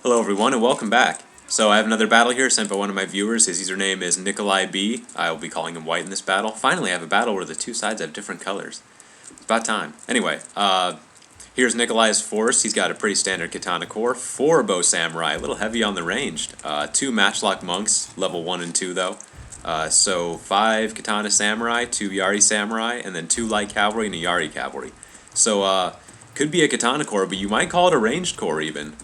Hello everyone and welcome back. So I have another battle here sent by one of my viewers. His username is Nikolai B. I will be calling him White in this battle. Finally I have a battle where the two sides have different colors. It's about time. Anyway, here's Nikolai's force. He's got a pretty standard katana core, 4 bow samurai, a little heavy on the ranged, 2 matchlock monks, level 1 and 2 though. So 5 katana samurai, 2 yari samurai, and then 2 light cavalry and a yari cavalry. So could be a katana core, but you might call it a ranged core even.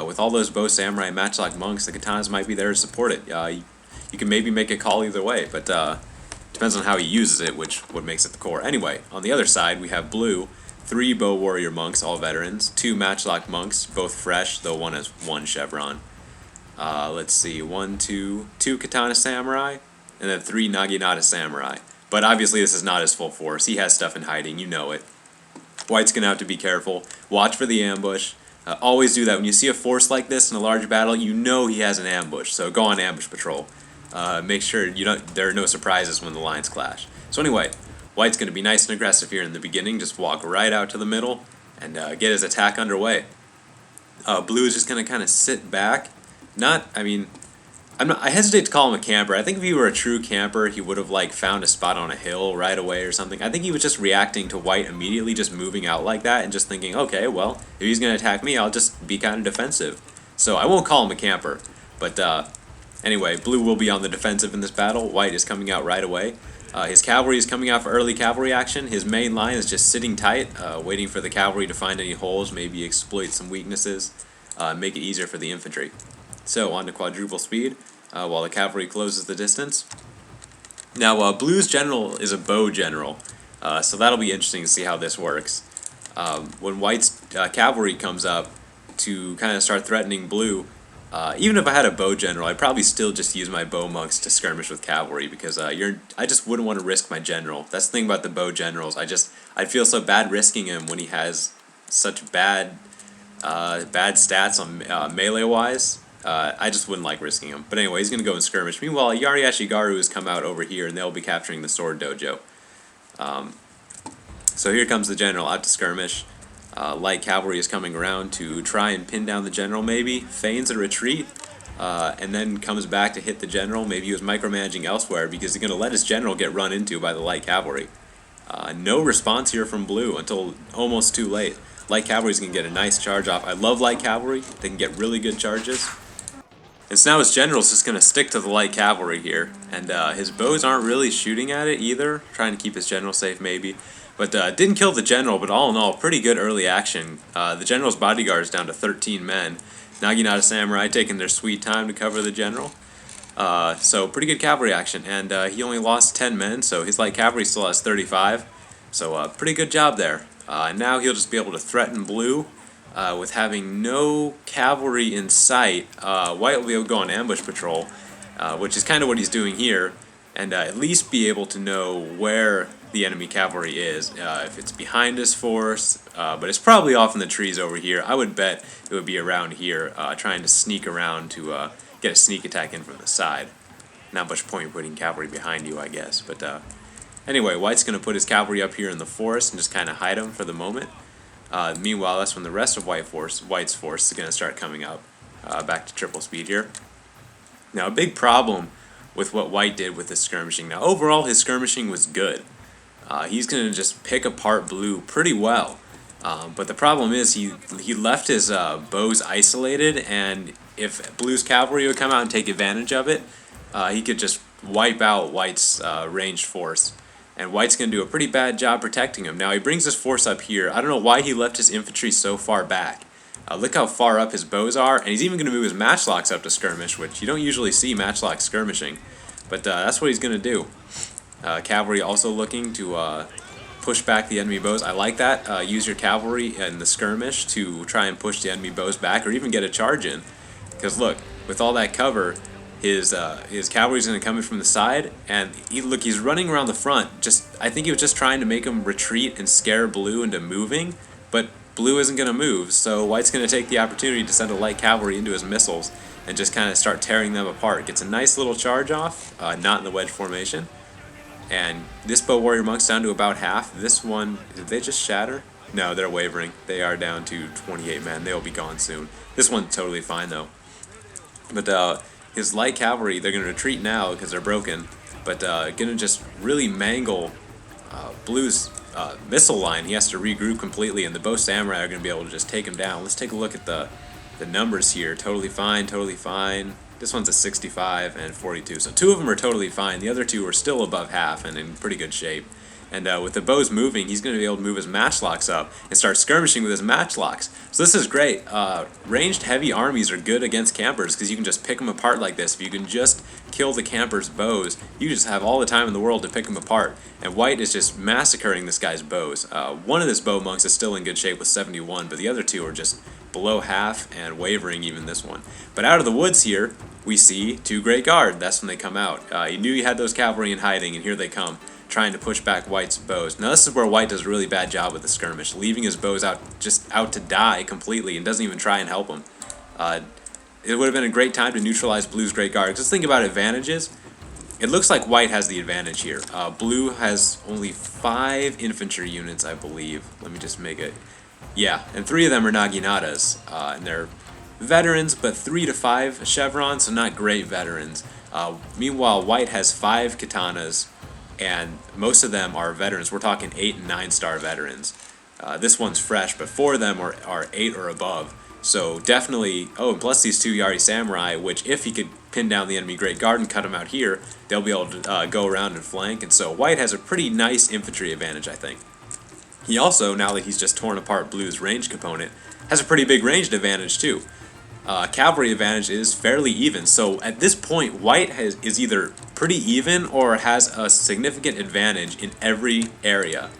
With all those bow samurai and matchlock monks, the katanas might be there to support it. You can maybe make a call either way, but depends on how he uses it, what makes it the core. Anyway, on the other side, we have blue, 3 bow warrior monks, all veterans, 2 matchlock monks, both fresh, though one has 1 chevron. Let's see, 2 katana samurai, and then 3 naginata samurai. But obviously this is not his full force. He has stuff in hiding, you know it. White's going to have to be careful. Watch for the ambush. Always do that. When you see a force like this in a large battle, you know he has an ambush, so go on ambush patrol. Make sure there are no surprises when the lines clash. So anyway, White's going to be nice and aggressive here in the beginning. Just walk right out to the middle and get his attack underway. Blue is just going to kind of sit back. I hesitate to call him a camper. I think if he were a true camper, he would have found a spot on a hill right away or something. I think he was just reacting to White immediately, just moving out like that and just thinking, okay, well, if he's going to attack me, I'll just be kind of defensive. So I won't call him a camper. But anyway, Blue will be on the defensive in this battle. White is coming out right away. His cavalry is coming out for early cavalry action. His main line is just sitting tight, waiting for the cavalry to find any holes, maybe exploit some weaknesses, make it easier for the infantry. So on to quadruple speed. While the cavalry closes the distance. Now, Blue's general is a bow general, so that'll be interesting to see how this works. When White's cavalry comes up to kind of start threatening Blue, even if I had a bow general, I'd probably still just use my bow monks to skirmish with cavalry because I just wouldn't want to risk my general. That's the thing about the bow generals. I'd feel so bad risking him when he has such bad stats on melee-wise. I just wouldn't like risking him. But anyway, he's going to go and skirmish. Meanwhile, Yari Ashigaru has come out over here, and they'll be capturing the sword dojo. So here comes the general out to skirmish. Light cavalry is coming around to try and pin down the general, maybe. Feigns a retreat, and then comes back to hit the general. Maybe he was micromanaging elsewhere because he's going to let his general get run into by the light cavalry. No response here from Blue until almost too late. Light cavalry is going to get a nice charge off. I love light cavalry. They can get really good charges. And so now his general's just going to stick to the light cavalry here. And his bows aren't really shooting at it either. Trying to keep his general safe maybe. But didn't kill the general, but all in all, pretty good early action. The general's bodyguard is down to 13 men. Naginata Samurai taking their sweet time to cover the general. So pretty good cavalry action. And he only lost 10 men, so his light cavalry still has 35. So pretty good job there. Now he'll just be able to threaten Blue. With having no cavalry in sight, White will be able to go on ambush patrol, which is kind of what he's doing here, and at least be able to know where the enemy cavalry is, if it's behind his force, but it's probably off in the trees over here. I would bet it would be around here, trying to sneak around to get a sneak attack in from the side. Not much point putting cavalry behind you, I guess, but anyway, White's going to put his cavalry up here in the forest and just kind of hide them for the moment. Meanwhile, that's when the rest of White's force is going to start coming up. Back to triple speed here. Now, a big problem with what White did with his skirmishing. Now, overall, his skirmishing was good. He's going to just pick apart Blue pretty well. But the problem is he left his bows isolated, and if Blue's cavalry would come out and take advantage of it, he could just wipe out White's ranged force. And White's going to do a pretty bad job protecting him. Now, he brings his force up here. I don't know why he left his infantry so far back. Look how far up his bows are. And he's even going to move his matchlocks up to skirmish, which you don't usually see matchlocks skirmishing. But that's what he's going to do. Cavalry also looking to push back the enemy bows. I like that. Use your cavalry in the skirmish to try and push the enemy bows back or even get a charge in. Because look, with all that cover, his cavalry's going to come in from the side, and he's running around the front. I think he was just trying to make him retreat and scare Blue into moving, but Blue isn't going to move, so White's going to take the opportunity to send a light cavalry into his missiles and just kind of start tearing them apart. Gets a nice little charge off, not in the wedge formation, and this bow warrior monk's down to about half. This one, did they just shatter? No, they're wavering. They are down to 28 men. They'll be gone soon. This one's totally fine, though. But his light cavalry, they're going to retreat now because they're broken. But going to just really mangle Blue's missile line. He has to regroup completely, and the bow samurai are going to be able to just take him down. Let's take a look at the numbers here. Totally fine, totally fine. This one's a 65 and 42. So two of them are totally fine. The other two are still above half and in pretty good shape. And with the bows moving, he's going to be able to move his matchlocks up and start skirmishing with his matchlocks. So this is great. Ranged heavy armies are good against campers because you can just pick them apart like this. If you can just kill the campers' bows, you just have all the time in the world to pick them apart. And White is just massacring this guy's bows. One of his bow monks is still in good shape with 71, but the other two are just below half and wavering, even this one. But out of the woods here, we see two Great Guard. That's when they come out. You knew you had those cavalry in hiding, and here they come, trying to push back White's bows. Now this is where White does a really bad job with the skirmish, leaving his bows just out to die completely and doesn't even try and help him. It would have been a great time to neutralize Blue's Great Guard. Just think about advantages. It looks like White has the advantage here. Blue has only 5 infantry units, I believe. Let me just make it. Yeah, and 3 of them are Naginatas, and they're veterans, but 3 to 5 chevrons, so not great veterans. Meanwhile, White has 5 katanas, and most of them are veterans. We're talking 8 and 9 star veterans. This one's fresh, but 4 of them are 8 or above. So definitely, oh, and plus these 2 Yari Samurai, which if he could pin down the enemy Great Guard and cut him out here, they'll be able to go around and flank, and so White has a pretty nice infantry advantage, I think. He also, now that he's just torn apart Blue's range component, has a pretty big ranged advantage too. Cavalry advantage is fairly even, so at this point White is either pretty even or has a significant advantage in every area.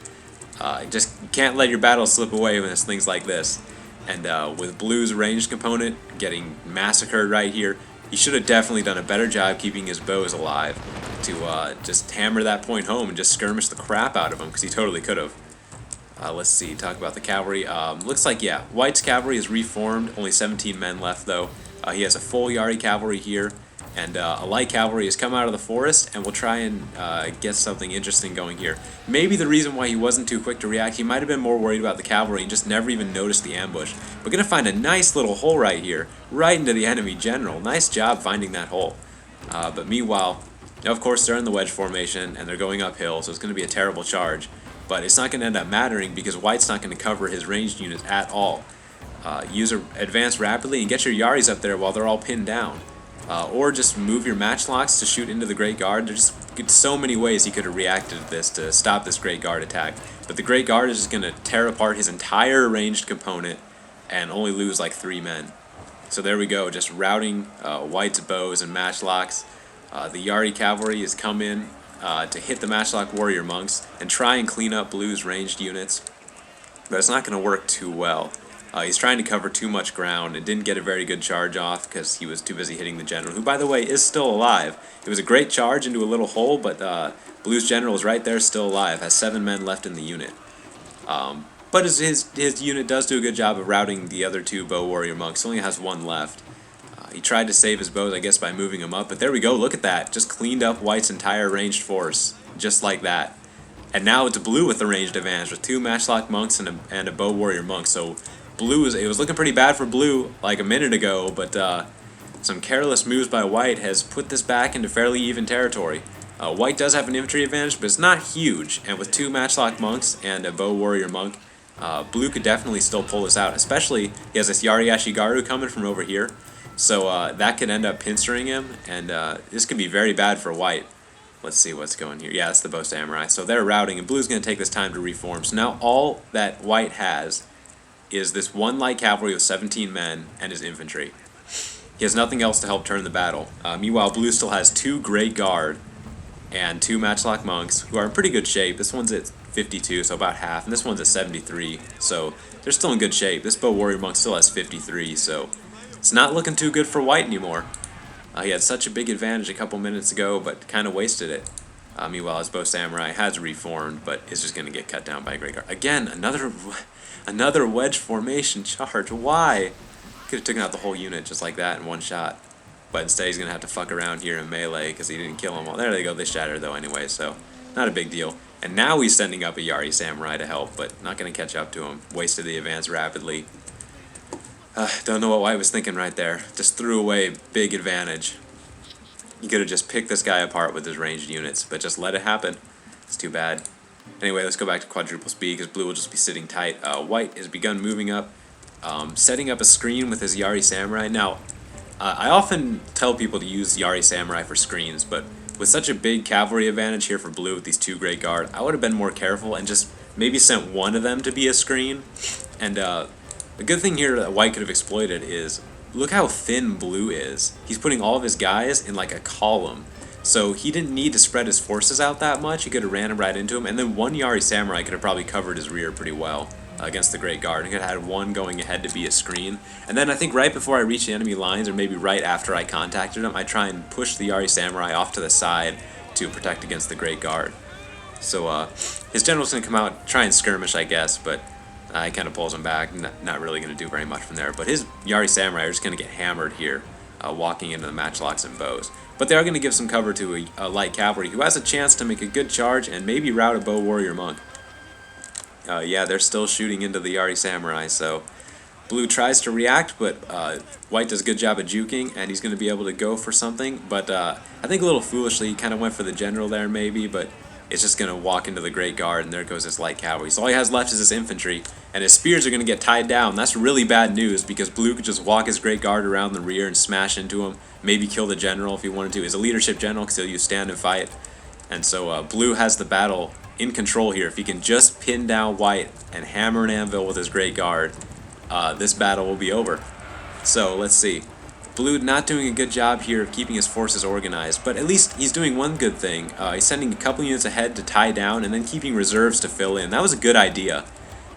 Just you can't let your battle slip away when it's things like this. And with Blue's ranged component getting massacred right here, he should have definitely done a better job keeping his bows alive to just hammer that point home and just skirmish the crap out of him, because he totally could have. Let's see, talk about the cavalry. Looks like, yeah, White's cavalry is reformed, only 17 men left though. He has a full Yari cavalry here, and a light cavalry has come out of the forest, and we'll try and get something interesting going here. Maybe the reason why he wasn't too quick to react, he might have been more worried about the cavalry and just never even noticed the ambush. We're going to find a nice little hole right here, right into the enemy general. Nice job finding that hole. But meanwhile, of course they're in the wedge formation, and they're going uphill, so it's going to be a terrible charge. But it's not going to end up mattering because White's not going to cover his ranged units at all. Advance rapidly and get your Yaris up there while they're all pinned down. Or just move your matchlocks to shoot into the Great Guard. There's just so many ways he could have reacted to this to stop this Great Guard attack. But the Great Guard is just going to tear apart his entire ranged component and only lose like 3 men. So there we go, just routing White's bows and matchlocks. The Yari cavalry has come in to hit the matchlock warrior monks and try and clean up Blue's ranged units, but it's not going to work too well. He's trying to cover too much ground and didn't get a very good charge off because he was too busy hitting the general, who, by the way, is still alive. It was a great charge into a little hole, but Blue's general is right there, still alive, has 7 men left in the unit. But his unit does do a good job of routing the other 2 bow warrior monks. Only has 1 left. He tried to save his bows, I guess, by moving them up, but there we go, look at that. Just cleaned up White's entire ranged force, just like that. And now it's Blue with the ranged advantage, with 2 matchlock monks and a bow warrior monk. So it was looking pretty bad for Blue like a minute ago, but some careless moves by White has put this back into fairly even territory. White does have an infantry advantage, but it's not huge, and with 2 matchlock monks and a bow warrior monk, Blue could definitely still pull this out, especially he has this Yari Ashigaru coming from over here. So that could end up pincering him, and this could be very bad for White. Let's see what's going here. Yeah, that's the bow samurai. So they're routing, and Blue's going to take this time to reform. So now all that White has is this 1 light cavalry with 17 men and his infantry. He has nothing else to help turn the battle. Meanwhile, Blue still has 2 Great Guard and 2 matchlock monks, who are in pretty good shape. This one's at 52, so about half, and this one's at 73, so they're still in good shape. This bow warrior monk still has 53, so it's not looking too good for White anymore. He had such a big advantage a couple minutes ago, but kind of wasted it. Meanwhile, his bow samurai has reformed, but is just going to get cut down by Great Guard. Again, another wedge formation charge. Why? Could have taken out the whole unit just like that in 1 shot. But instead he's going to have to fuck around here in melee because he didn't kill them all. There they go, they shattered though anyway, so not a big deal. And now he's sending up a Yari Samurai to help, but not going to catch up to him. Wasted the advance rapidly. Don't know what White was thinking right there. Just threw away a big advantage. He could have just picked this guy apart with his ranged units, but just let it happen. It's too bad. Anyway, let's go back to quadruple speed, because Blue will just be sitting tight. White has begun moving up, setting up a screen with his Yari Samurai. Now, I often tell people to use Yari Samurai for screens, but with such a big cavalry advantage here for Blue with these two Great Guard, I would have been more careful and just maybe sent one of them to be a screen. And the good thing here that White could have exploited is, look how thin Blue is. He's putting all of his guys in like a column. So he didn't need to spread his forces out that much. He could have ran him right into him, and then one Yari Samurai could have probably covered his rear pretty well against the Great Guard. He could have had one going ahead to be a screen. And then I think right before I reach the enemy lines, or maybe right after I contacted him, I try and push the Yari Samurai off to the side to protect against the Great Guard. So his general's going to come out, try and skirmish, I guess, but he kind of pulls him back. Not really going to do very much from there. But his Yari Samurai are just going to get hammered here, walking into the matchlocks and bows. But they are going to give some cover to a light cavalry who has a chance to make a good charge and maybe rout a bow warrior monk. Yeah, they're still shooting into the Yari Samurai, so Blue tries to react, but White does a good job of juking, and he's going to be able to go for something. But I think a little foolishly, he kind of went for the general there maybe, but it's just going to walk into the Great Guard, and there goes his light cavalry. So all he has left is his infantry, and his spears are going to get tied down. That's really bad news, because Blue could just walk his Great Guard around the rear and smash into him, maybe kill the general if he wanted to. He's a leadership general because he'll use stand and fight. And so Blue has the battle in control here. If he can just pin down White and hammer an anvil with his Great Guard, this battle will be over. So let's see. Blue not doing a good job here of keeping his forces organized, but at least he's doing one good thing. He's sending a couple units ahead to tie down and then keeping reserves to fill in. That was a good idea.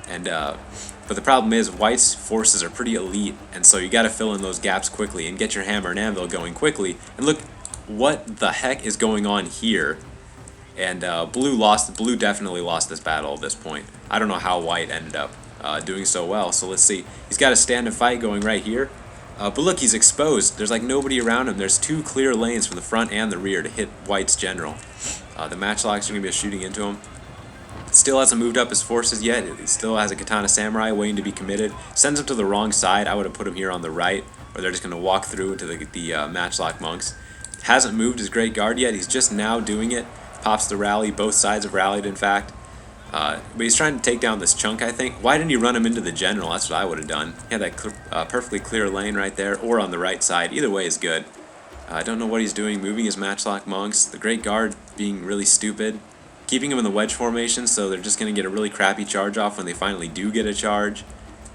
And but the problem is White's forces are pretty elite, and so you got to fill in those gaps quickly and get your hammer and anvil going quickly. And look what the heck is going on here. And Blue definitely lost this battle at this point. I don't know how White ended up doing so well. So let's see. He's got a stand and fight going right here. But look, he's exposed. There's like nobody around him. There's two clear lanes from the front and the rear to hit White's general. The matchlocks are going to be shooting into him. Still hasn't moved up his forces yet. He still has a Katana Samurai waiting to be committed. Sends him to the wrong side. I would have put him here on the right, or they're just going to walk through to the matchlock monks. Hasn't moved his Great Guard yet. He's just now doing it. Pops the rally. Both sides have rallied, in fact. But he's trying to take down this chunk, I think. Why didn't he run him into the general? That's what I would have done. He had that perfectly clear lane right there, or on the right side. Either way is good. I don't know what he's doing, moving his matchlock monks. The Great Guard being really stupid. Keeping him in the wedge formation, so they're just going to get a really crappy charge off when they finally do get a charge.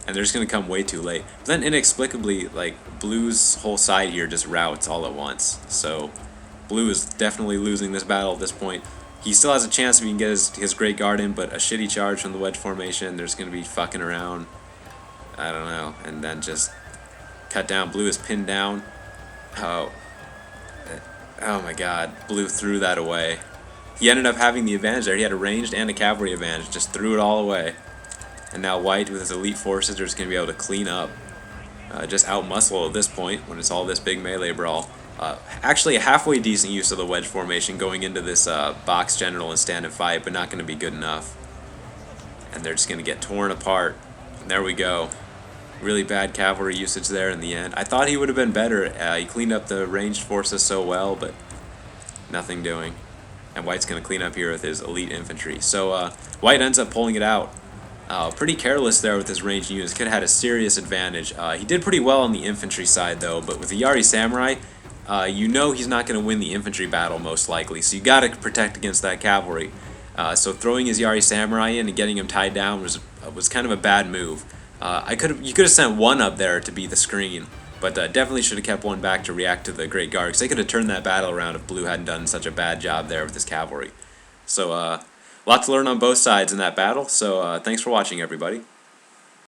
And they're just going to come way too late. But then inexplicably, like, Blue's whole side here just routs all at once. So Blue is definitely losing this battle at this point. He still has a chance if he can get his Great Guard in, but a shitty charge from the wedge formation. There's going to be fucking around. I don't know. And then just cut down. Blue is pinned down. Oh my god. Blue threw that away. He ended up having the advantage there. He had a ranged and a cavalry advantage. Just threw it all away. And now White, with his elite forces, are just going to be able to clean up. Just out-muscle at this point, when it's all this big melee brawl. Actually, a halfway decent use of the wedge formation going into this box general and stand and fight, but not going to be good enough. And they're just going to get torn apart. And there we go. Really bad cavalry usage there in the end. I thought he would have been better. He cleaned up the ranged forces so well, but nothing doing. And White's going to clean up here with his elite infantry. So White ends up pulling it out. Pretty careless there with his ranged units. Could have had a serious advantage. He did pretty well on the infantry side, though, but with the Yari Samurai, you know he's not going to win the infantry battle most likely, so you got to protect against that cavalry. So throwing his Yari Samurai in and getting him tied down was kind of a bad move. You could have sent one up there to be the screen, but definitely should have kept one back to react to the Great Guard, because they could have turned that battle around if Blue hadn't done such a bad job there with his cavalry. So, lot to learn on both sides in that battle, so thanks for watching, everybody.